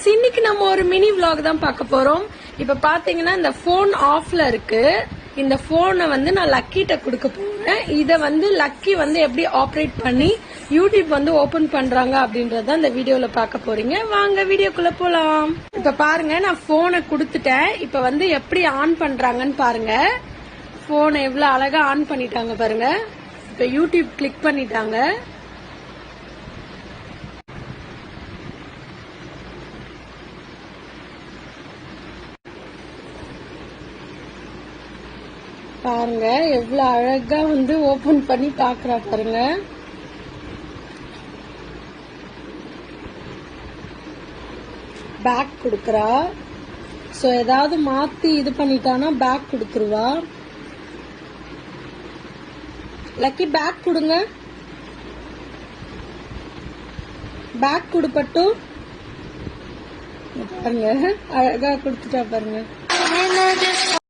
Friends, இன்னைக்கு நம்ம ஒரு மினி vlog தான் பார்க்க போறோம். இப்ப பாத்தீங்கன்னா இந்த போன் ஆஃப்ல இருக்கு. இந்த போனை வந்து நான் லக்கிட்ட கொடுக்க போறேன். இத வந்து லக்கி வந்து எப்படி ஆபரேட் பண்ணி யூடியூப் வந்து ஓபன் பண்றாங்க அப்படின்றத இந்த வீடியோல பார்க்க போறீங்க. வாங்க வீடியோக்குள்ள போலாம். இப்ப பாருங்க, நான் போனை கொடுத்துட்டேன். இப்ப வந்து எப்படி ஆன் பண்றாங்கன்னு பாருங்க. போனை எவ்வளவு அழகா ஆன் பண்ணிட்டாங்க பாருங்க. இப்ப யூடியூப் கிளிக் பண்ணிட்டாங்க. பாருங்க எவ்வளவு அழகா வந்து ஓபன் பண்ணி பாக்குறா பாருங்க. பேக் கொடுக்கறா. சோ ஏதாவது மாத்தி இது பண்ணிட்டானா பேக் கொடுத்துருவா. லக்கி பேக் கொடுங்க. பேக் கொடுப்பட்டும். பாருங்க அழகா கொடுத்துட்டா பாருங்க.